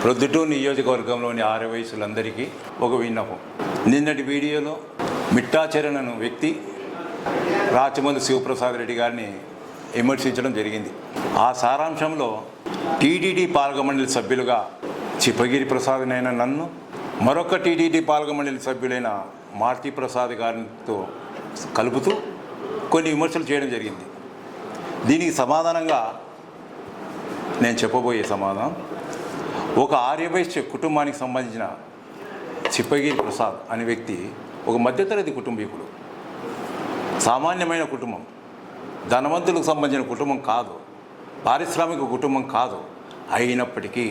ప్రొద్దుటూరు నియోజకవర్గంలోని ఆర్యవయసులందరికీ ఒక విన్నపం. నిన్నటి వీడియోలో మిట్టాచరణ్ అనే వ్యక్తి రాచమల్లి శివప్రసాద్ రెడ్డి గారిని విమర్శించడం జరిగింది. ఆ సారాంశంలో టీటీడీ పాలకమండలి సభ్యులుగా చిప్పగిరి ప్రసాద్నైన నన్ను, మరొక టీటీడీ పాలకమండలి సభ్యులైన మారుతి ప్రసాద్ గారితో కలుపుతూ కొన్ని విమర్శలు చేయడం జరిగింది. దీనికి సమాధానంగా నేను చెప్పబోయే సమాధానం, ఒక ఆర్యవైశ్య కుటుంబానికి సంబంధించిన చిప్పగిరి ప్రసాద్ అనే వ్యక్తి ఒక మధ్యతరగతి కుటుంబీకుడు, సామాన్యమైన కుటుంబం, ధనవంతులకు సంబంధించిన కుటుంబం కాదు, పారిశ్రామిక కుటుంబం కాదు. అయినప్పటికీ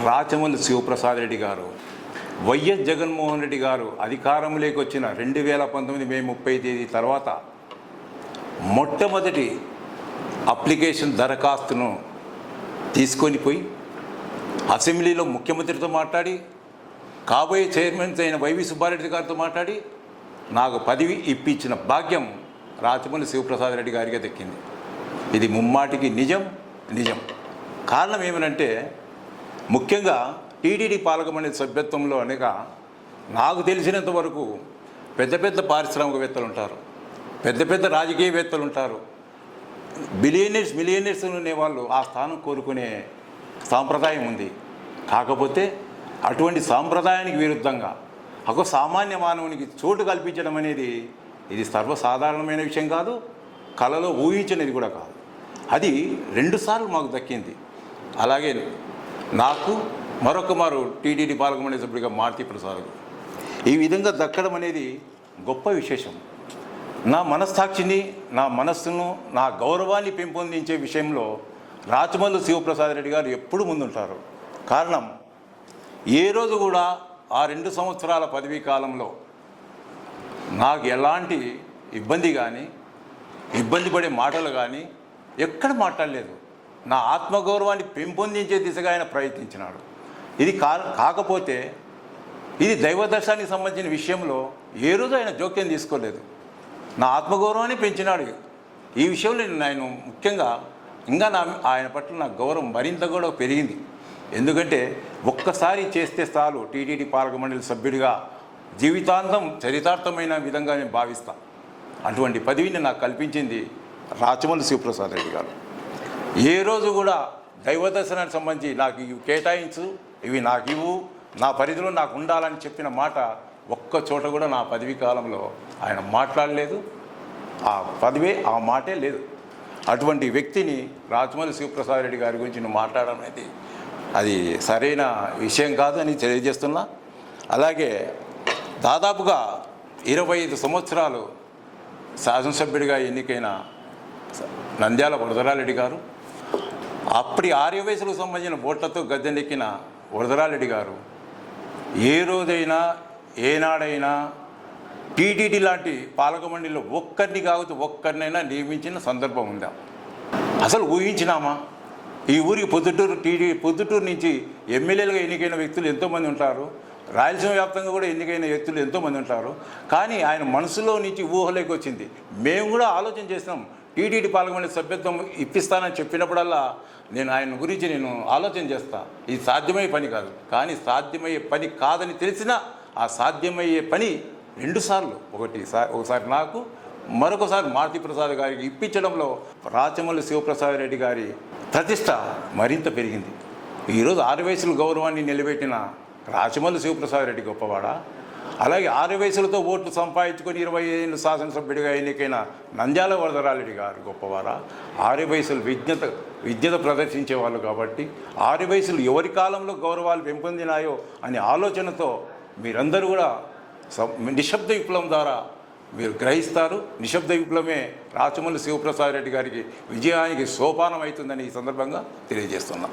రాచమల్లి శివప్రసాద్ రెడ్డి గారు, వైఎస్ జగన్మోహన్ రెడ్డి గారు అధికారంలోకి వచ్చిన 2019 మే 30 తేదీ తర్వాత మొట్టమొదటి అప్లికేషన్ దరఖాస్తును తీసుకొని పోయి అసెంబ్లీలో ముఖ్యమంత్రితో మాట్లాడి, కాబోయే చైర్మన్ అయిన వైవి సుబ్బారెడ్డి గారితో మాట్లాడి నాకు పదవి ఇప్పించిన భాగ్యం రాచమల్లి శివప్రసాద్ రెడ్డి గారికి దక్కింది. ఇది ముమ్మాటికి నిజం. కారణం ఏమనంటే, ముఖ్యంగా టీటీడీ పాలకమండలి సభ్యత్వంలో అనేక నాకు తెలిసినంత వరకు పెద్ద పెద్ద పారిశ్రామికవేత్తలు ఉంటారు, పెద్ద రాజకీయవేత్తలు ఉంటారు, మిలియనర్స్ ఉండేవాళ్ళు ఆ స్థానం కోరుకునే సాంప్రదాయం ఉంది. కాకపోతే అటువంటి సాంప్రదాయానికి విరుద్ధంగా ఒక సామాన్య మానవునికి చోటు కల్పించడం అనేది ఇది సర్వసాధారణమైన విషయం కాదు, కళలో ఊహించినది కూడా కాదు. అది 2 సార్లు మాకు దక్కింది. అలాగే నాకు మరొకమారు టీటీడీ పాలకమండలి సభ్యుడిగా మారుతి ప్రసాద్ ఈ విధంగా దక్కడం అనేది గొప్ప విశేషం. నా మనస్సాక్షిని, నా మనస్సును, నా గౌరవాన్ని పెంపొందించే విషయంలో రాచమల్లి శివప్రసాద్ రెడ్డి గారు ఎప్పుడు ముందుంటారు. కారణం, ఏ రోజు కూడా ఆ 2 సంవత్సరాల పదవీ కాలంలో నాకు ఎలాంటి ఇబ్బంది కానీ, ఇబ్బంది పడే మాటలు కానీ ఎక్కడ మాట్లాడలేదు. నా ఆత్మగౌరవాన్ని పెంపొందించే దిశగా ఆయన ప్రయత్నించినాడు. ఇది కాకపోతే ఇది దైవదర్శనానికి సంబంధించిన విషయంలో ఏ రోజు ఆయన జోక్యం తీసుకోలేదు. నా ఆత్మగౌరవాన్ని పెంచినాడు. ఈ విషయంలో నేను ముఖ్యంగా ఇంకా ఆయన పట్ల నా గౌరవం మరింత కూడా పెరిగింది. ఎందుకంటే ఒక్కసారి చేస్తే చాలు టీటీడీ పాలకమండలి సభ్యుడిగా జీవితాంతం చరితార్థమైన విధంగా నేను భావిస్తాను. అటువంటి పదవిని నాకు కల్పించింది రాచమల్లి శివప్రసాద్ రెడ్డి గారు. ఏ రోజు కూడా దైవదర్శనానికి సంబంధించి నాకు ఇవి కేటాయించు, ఇవి నాకు ఇవ్వు, నా పరిధిలో నాకు ఉండాలని చెప్పిన మాట ఒక్క చోట కూడా నా పదవీ కాలంలో ఆయన మాట్లాడలేదు. ఆ పదవే, ఆ మాటే లేదు. అటువంటి వ్యక్తిని రాచమల్లి శివప్రసాద్ రెడ్డి గారి గురించి నువ్వు మాట్లాడడం అనేది అది సరైన విషయం కాదు అని తెలియజేస్తున్నా. అలాగే దాదాపుగా 25 సంవత్సరాలు శాసనసభ్యుడిగా ఎన్నికైన నంద్యాల వరదరారెడ్డి గారు, అప్పటి ఆర్యవయసులకు సంబంధించిన ఓట్లతో గద్దెనెక్కిన వరదరారెడ్డి గారు ఏ రోజైనా ఏనాడైనా టీటీడీ లాంటి పాలకమండలిలో ఒక్కరినైనా నియమించిన సందర్భం ఉందా? అసలు ఊహించినామా? ఈ ఊరికి పొద్దుటూరు నుంచి ఎమ్మెల్యేలుగా ఎన్నికైన వ్యక్తులు ఎంతోమంది ఉంటారు, రాయలసీమ వ్యాప్తంగా కూడా ఎన్నికైన వ్యక్తులు ఎంతోమంది ఉంటారు. కానీ ఆయన మనసులో నుంచి ఊహలోకి వచ్చింది. మేము కూడా ఆలోచన చేసినాం, టీటీడీ పాలకమండలి సభ్యత్వం ఇప్పిస్తానని చెప్పినప్పుడల్లా నేను ఆయన గురించి ఆలోచన చేస్తా. ఇది సాధ్యమయ్యే పని కాదు. కానీ సాధ్యమయ్యే పని కాదని తెలిసినా ఆ సాధ్యమయ్యే పని 2 సార్లు, ఒకసారి నాకు, మరొకసారి మారుతి ప్రసాద్ గారికి ఇప్పించడంలో రాచమల్లి శివప్రసాద్ రెడ్డి గారి ప్రతిష్ట మరింత పెరిగింది. ఈరోజు ఆర్యవయసుల గౌరవాన్ని నిలబెట్టిన రాచమల్లి శివప్రసాద్ రెడ్డి గొప్పవాడా? అలాగే ఆర్యవయసులతో ఓట్లు సంపాదించుకొని 20 ఏళ్ళు శాసనసభ్యుడిగా ఎన్నికైన నంద్యాల వరదరారెడ్డి గారు గొప్పవారా? ఆర్యవయసులు విజ్ఞత ప్రదర్శించే వాళ్ళు కాబట్టి ఆర్యవయసులు ఎవరి కాలంలో గౌరవాలు పెంపొందినాయో అనే ఆలోచనతో మీరందరూ కూడా నిశ్శబ్ద విప్లవం ద్వారా మీరు గ్రహిస్తారు. నిశ్శబ్ద విప్లవమే రాచమల్లి శివప్రసాద్ రెడ్డి గారికి విజయానికి సోపానం అవుతుందని ఈ సందర్భంగా తెలియజేస్తున్నాం.